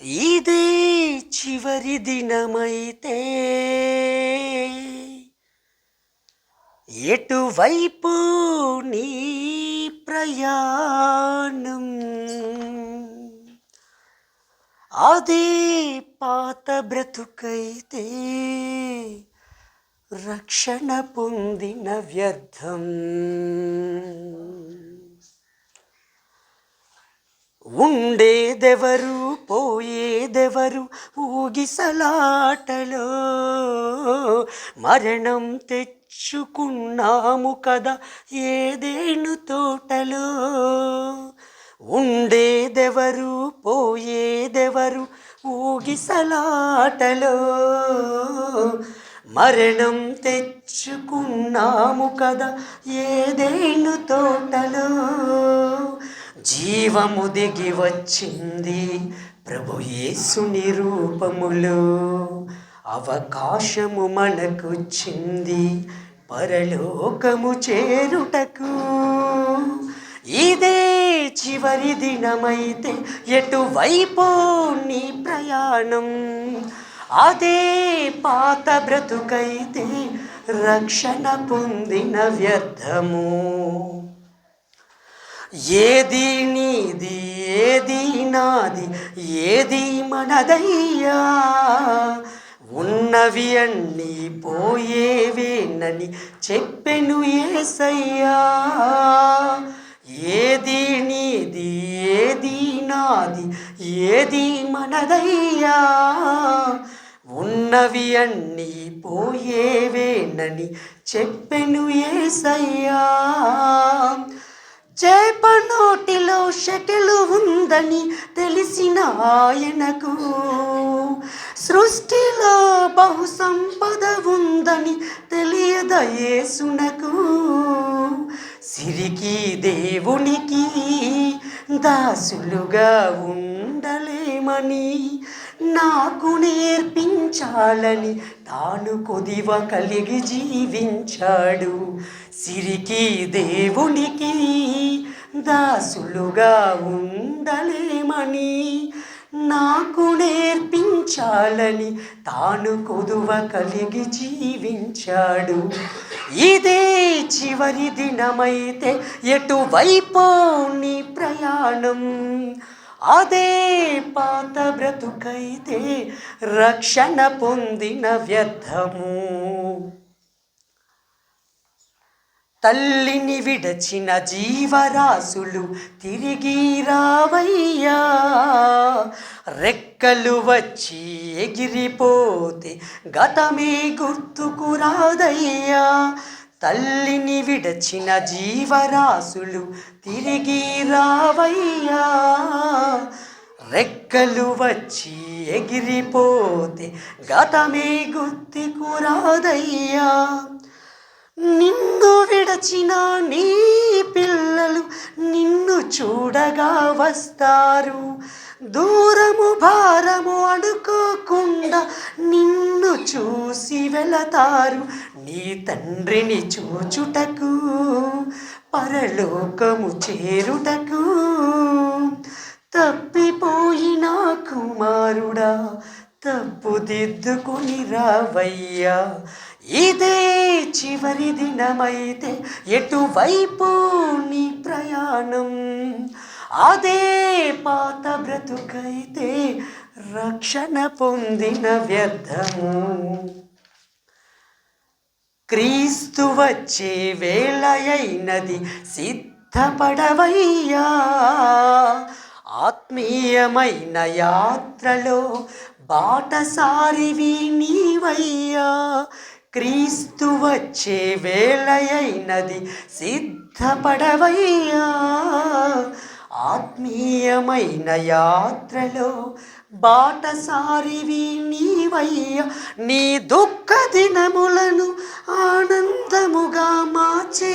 ఇదే చివరి దినమైతే ఎటువైపు నీ ప్రయాణం? అదే పాత బ్రతుకైతే రక్షణ పొందిన వ్యర్థం. ఉండేదెవరు పోయేదెవరు ఊగిసలాటలో, మరణం తెచ్చుకున్నాము కదా ఏదేను తోటలో. ఉండేదెవరు పోయేదెవరు ఊగిసలాటలో, మరణం తెచ్చుకున్నాము కదా ఏదేను తోటలో. జీవము దిగి వచ్చింది ప్రభు యేసుని రూపములో, అవకాశము మనకొచ్చింది పరలోకము చేరుటకు. ఇదే చివరి దినమైతే ఎటువైపో నీ ప్రయాణం? అదే పాత బ్రతుకైతే రక్షణ పొందిన వ్యర్థము. ఏది నీది ఏది నాది ఏది మనదయ్యా, ఉన్నవి అన్నీ పోయేవేనని చెప్పెను యేసయ్యా. ఏది నీది ఏది నాది ఏది మనదయ్యా, ఉన్నవి అన్నీ పోయేవేనని చెప్పెను యేసయ్యా. చేప నోటిలో షెకెలు ఉందని తెలిసిన ఆయనకు, సృష్టిలో బహు సంపద ఉందని తెలియద యేసునకు. సిరికి దేవునికి దాసులుగా ఉండలేమని నాకు నేర్పించాలని తాను కొదివ కలిగి జీవించాడు. సిరికి దేవునికి దాసులుగా ఉండలేమని నాకు నేర్పించాలని తాను కొదువ కలిగి జీవించాడు. ఇదే చివరి దినమైతే ఎటువైపో నీ ప్రయాణం? అదే పాత బ్రతుకైతే రక్షణ పొందిన వ్యర్థము. తల్లిని విడచిన జీవరాశులు తిరిగి రావయ్యా, రెక్కలు వచ్చి ఎగిరిపోతే గతమే గుర్తుకు రాదయ్యా. తల్లిని విడచిన జీవరాశులు తిరిగి రావయ్యా, రెక్కలు వచ్చి ఎగిరిపోతే గతమే గుర్తుకు రాదయ్యా. నిన్ను విడచిన నీ పిల్లలు నిన్ను చూడగా వస్తారు, దూరము భారము అనుకోకుండా నిన్ను చూసి వెళతారు. నీ తండ్రిని చూచుటకు పరలోకము చేరుటకు. తప్పిపోయిన కుమారుడా తప్పుదిద్దుకొని రావయ్యా. ఇదే చివరి దినమైతే ఎటువైపు నీ ప్రయాణం? అదే పాత బ్రతుకైతే రక్షణ పొందిన వ్యర్థము. క్రీస్తు వచ్చే వేళ అయినది సిద్ధపడవయ్యా, ఆత్మీయమైన యాత్రలో బాటసారివి నీవయ్యా. క్రీస్తు వచ్చే వేళ అయినది సిద్ధపడవయ్యా, ఆత్మీయమైన యాత్రలో బాటసారివి నీవయ్యా. నీ దుఃఖ దినములను ఆనందముగా మార్చే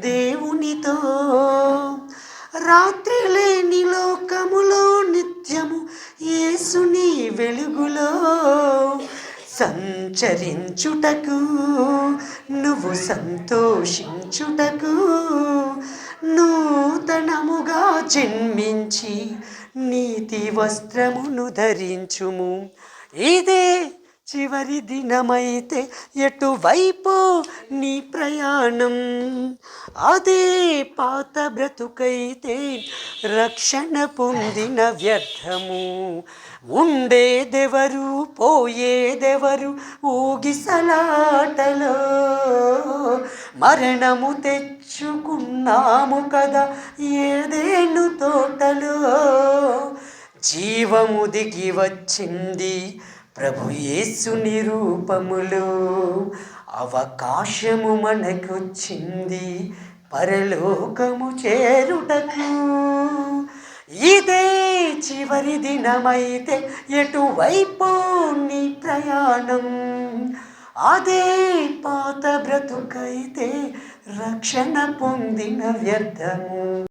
దేవునితో, రాత్రి లేని లోకములో నిత్యము యేసుని వెలుగులో సంచరించుటకు, నువ్వు సంతోషించుటకు, నూతనముగా జన్మించి నీతి వస్త్రమును ధరించుము. ఇదే చివరి దినమైతే ఎటువైపు నీ ప్రయాణం, అదే పాత బ్రతుకైతే రక్షణ పొందిన వ్యర్థము. ఉండేదెవరు పోయేదెవరు ఊగిసలాటలో, మరణము తెచ్చుకున్నాము కదా ఏదేను తోటలో. జీవము దిగి వచ్చింది ప్రభు యేసుని రూపములో, అవకాశము మనకొచ్చింది పరలోకము చేరుటకు. ఇదే చివరి దినమైతే ఎటువైపు నీ ప్రయాణం, అదే పాత బ్రతుకైతే రక్షణ పొందిన వ్యర్థము.